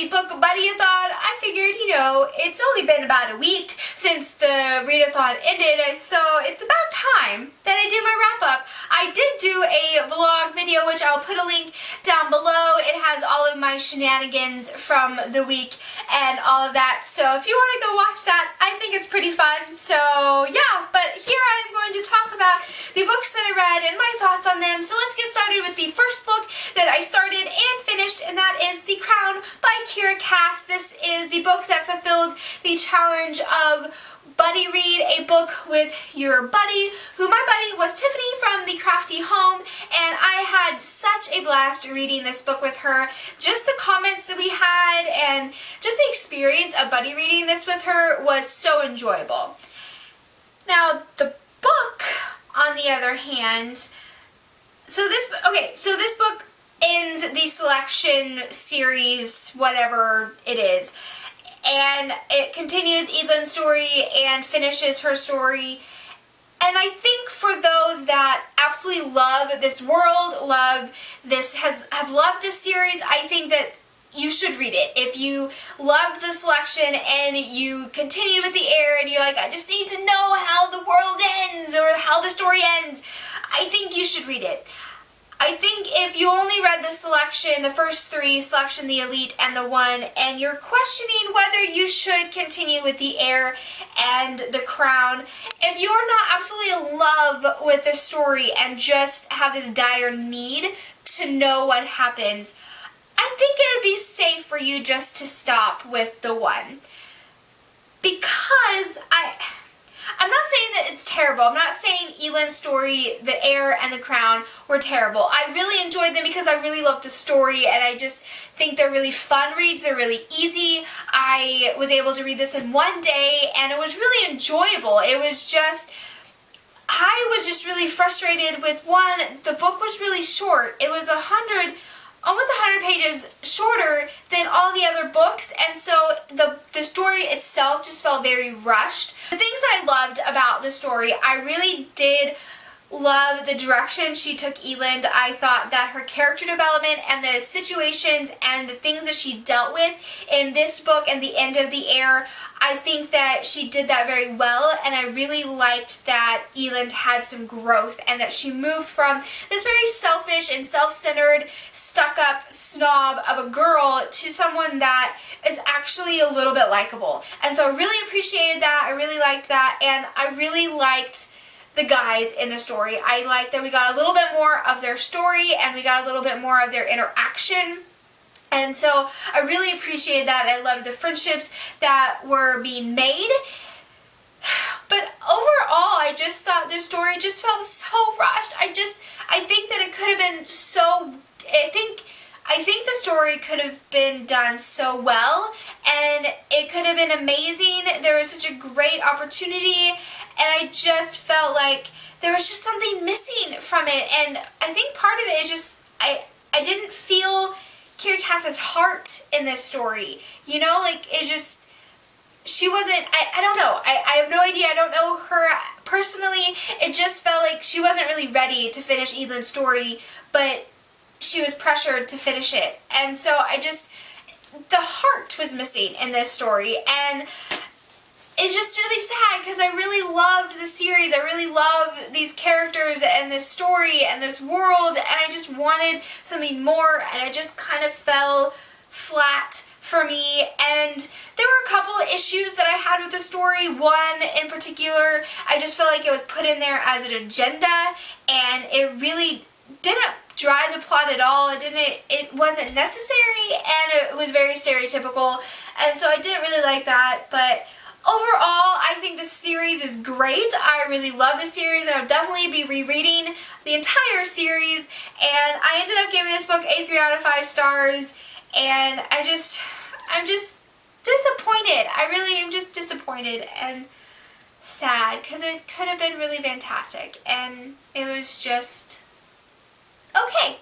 the book Buddy-a-thon, I figured, you know, it's only been about a week since the read-a-thon ended, so it's about time that I do my wrap-up. I did do a vlog video, which I'll put a link down below. It has all of my shenanigans from the week and all of that, so if you want to go watch that, I think it's pretty fun. So yeah, but here I am going to talk about the books that I read and my thoughts on them. So let's get started with the first book that I started and finished, and that is The Crown by Kira Cass. This is the book that fulfilled the challenge of buddy read a book with your buddy, who my buddy was Tiffany from The Crafty Home, and I had such a blast reading this book with her. Just the comments that we had and just the experience of buddy reading this with her was so enjoyable. Now the book, on the other hand, so this book ends the selection series, whatever it is, and it continues Evelyn's story and finishes her story. And I think for those that absolutely love this world, have loved this series, I think that you should read it. If you loved the selection and you continued with the heir and you're like, I just need to know how the world ends or how the story ends, I think you should read it. I think if you only read the selection, the first three, Selection, the Elite, and the One, and you're questioning whether you should continue with the Heir and the Crown, if you're not absolutely in love with the story and just have this dire need to know what happens, I think it would be safe for you just to stop with the One. Because I'm not saying that it's terrible. I'm not saying Elen's story, The Heir, and The Crown were terrible. I really enjoyed them because I really loved the story, and I just think they're really fun reads. They're really easy. I was able to read this in one day, and it was really enjoyable. I was just really frustrated with one. The book was really short. It was almost 100 pages shorter than all the other books, and so the story itself just felt very rushed. The things that I loved about the story, I really did love the direction she took Elend. I thought that her character development and the situations and the things that she dealt with in this book and the end of The Heir, I think that she did that very well, and I really liked that Elend had some growth and that she moved from this very selfish and self-centered, stuck-up snob of a girl to someone that is actually a little bit likable. And so I really appreciated that. I really liked that, and I really liked the guys in the story. I liked that we got a little bit more of their story and we got a little bit more of their interaction. And so I really appreciated that. I loved the friendships that were being made. But overall, I just thought the story just felt so rushed. I think that it could have been so, I think the story could have been done so well, and it could have been amazing. There was such a great opportunity, and I just felt like there was just something missing from it. And I think part of it is just, I didn't feel Kira Cass's heart in this story. You know, like, it just, she wasn't, I don't know. I have no idea. I don't know her personally. It just felt like she wasn't really ready to finish Elen's story, but she was pressured to finish it. And so the heart was missing in this story, and it's just really sad because I really loved the series. I really love these characters and this story and this world, and I just wanted something more, and it just kind of fell flat for me. And there were a couple of issues that I had with the story. One in particular, I just felt like it was put in there as an agenda, and it really didn't drive the plot at all. It wasn't necessary, and it was very stereotypical, and so I didn't really like that. But overall, I think the series is great. I really love the series, and I'll definitely be rereading the entire series. And I ended up giving this book a 3 out of 5 stars, and I'm just disappointed. I really am just disappointed and sad because it could have been really fantastic, and it was just okay.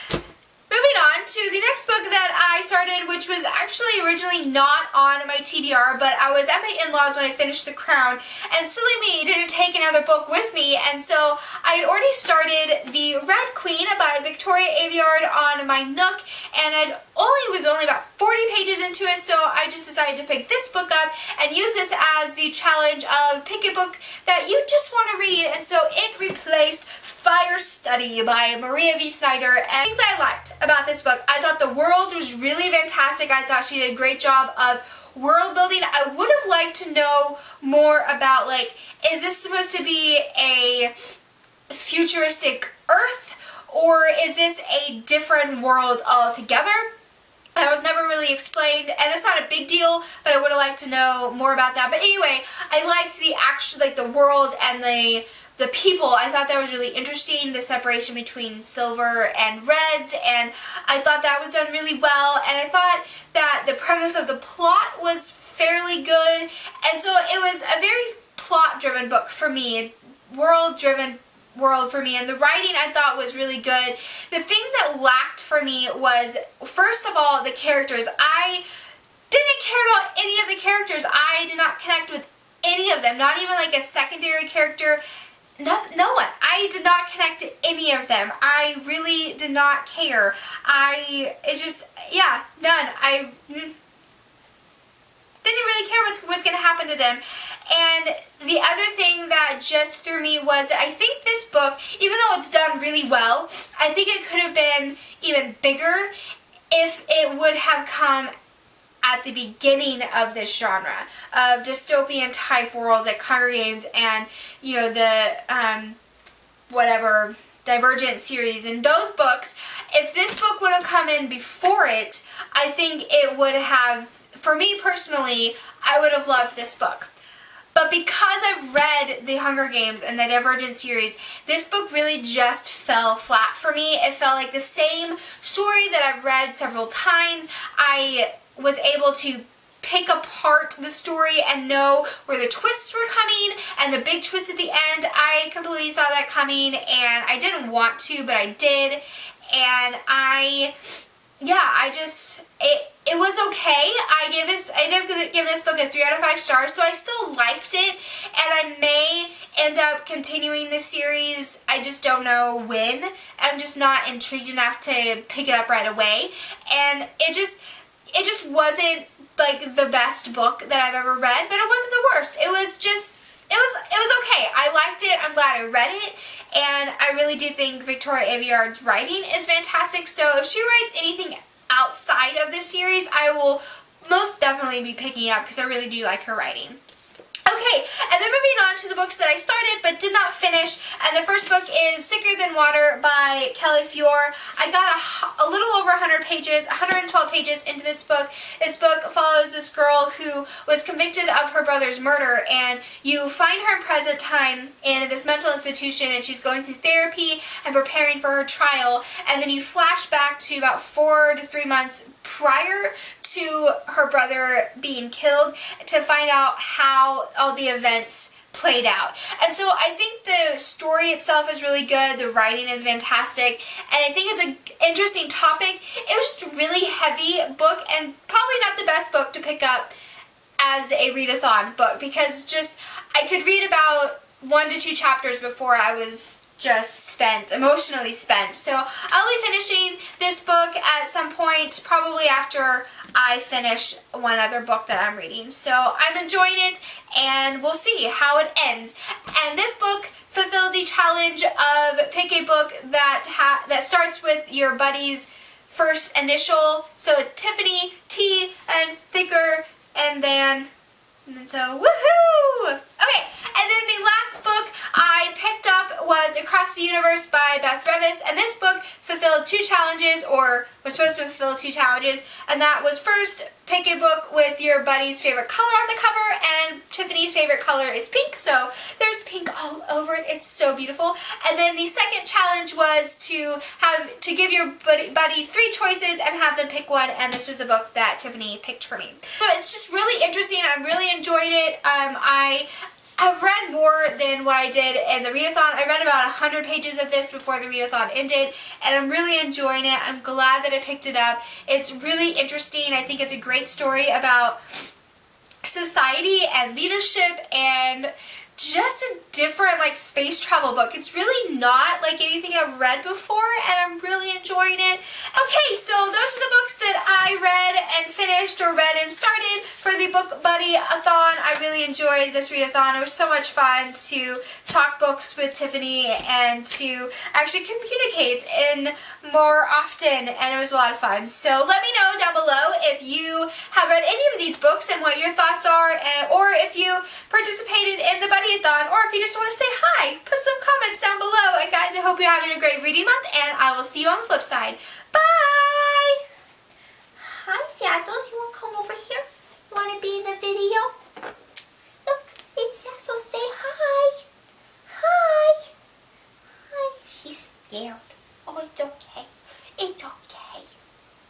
Moving on to the next book that I started, which was actually actually originally not on my TBR, but I was at my in-laws when I finished The Crown, and silly me didn't take another book with me, and so I had already started The Red Queen by Victoria Aveyard on my Nook, and I was only about 40 pages into it, so I just decided to pick this book up and use this as the challenge of pick a book that you just want to read, and so it replaced Fire Study by Maria V. Snyder. And things I liked about this book, I thought the world was really fantastic. I thought she did a great job of world building. I would have liked to know more about, like, is this supposed to be a futuristic Earth, or is this a different world altogether? That was never really explained, and it's not a big deal, but I would have liked to know more about that. But anyway, I liked the actual, like, the world and the people. I thought that was really interesting, the separation between silver and reds, and I thought that was done really well, and I thought that the premise of the plot was fairly good, and so it was a very plot-driven book for me, world-driven world for me, and the writing I thought was really good. The thing that lacked for me was, first of all, the characters. I didn't care about any of the characters. I did not connect with any of them, not even like a secondary character. No one. I did not connect to any of them. I really did not care. None. I didn't really care what was going to happen to them. And the other thing that just threw me was that I think this book, even though it's done really well, I think it could have been even bigger if it would have come at the beginning of this genre of dystopian type worlds like Hunger Games and, you know, the Divergent Series and those books. If this book would have come in before it, I think it would have, for me personally, I would have loved this book. But because I've read the Hunger Games and the Divergent Series, this book really just fell flat for me. It felt like the same story that I've read several times. I was able to pick apart the story and know where the twists were coming, and the big twist at the end, I completely saw that coming, and I didn't want to, but I did, and it was okay. I ended up giving this book a 3 out of 5 stars, so I still liked it, and I may end up continuing this series. I just don't know when. I'm just not intrigued enough to pick it up right away, and it just wasn't like the best book that I've ever read, but it wasn't the worst. It was okay. I liked it. I'm glad I read it, and I really do think Victoria Aveyard's writing is fantastic, so if she writes anything outside of this series, I will most definitely be picking it up because I really do like her writing. Okay, and then moving on to the books that I started but did not finish, and the first book is Thicker Than Water by Kelly Fior. I got a little over 100 pages, 112 pages into this book. This book follows this girl who was convicted of her brother's murder, and you find her in present time in this mental institution, and she's going through therapy and preparing for her trial, and then you flash back to about 4 to 3 months prior to her brother being killed to find out how all the events played out. And so I think the story itself is really good, the writing is fantastic, and I think it's an interesting topic. It was just a really heavy book and probably not the best book to pick up as a read-a-thon book because just I could read about 1 to 2 chapters before I was just emotionally spent. So I'll be finishing this book at some point, probably after I finish one other book that I'm reading. So I'm enjoying it, and we'll see how it ends. And this book fulfilled the challenge of pick a book that starts with your buddy's first initial. So Tiffany, T, and Thicker, and so woohoo! Okay, and then the last book I picked up was Across the Universe by Beth Revis, and this book fulfilled 2 challenges, or was supposed to fulfill 2 challenges, and that was first, pick a book with your buddy's favorite color on the cover, and Tiffany's favorite color is pink, so there's pink all over it. It's so beautiful. And then the second challenge was to give your buddy 3 choices and have them pick one, and this was the book that Tiffany picked for me. So it's just really interesting. I'm really enjoying it. I've read more than what I did in the read-a-thon. I read about 100 pages of this before the read-a-thon ended, and I'm really enjoying it. I'm glad that I picked it up. It's really interesting. I think it's a great story about society and leadership and just a different like space travel book. It's really not like anything I've read before, and I'm really enjoying it. Okay, so those are the books that I read and finished, or read and started for the Book Buddy-a-thon. I really enjoyed this read-a-thon. It was so much fun to talk books with Tiffany and to actually communicate in more often, and it was a lot of fun. So let me know down below if you have read any of these books and what your thoughts are, or if you participated in the Buddy-a-thon, or if you just want to say hi. Put some comments down below. And guys, I hope you're having a great reading month, and I will see you on the flip side. Bye! Hi, Sazzles. You want to come over here?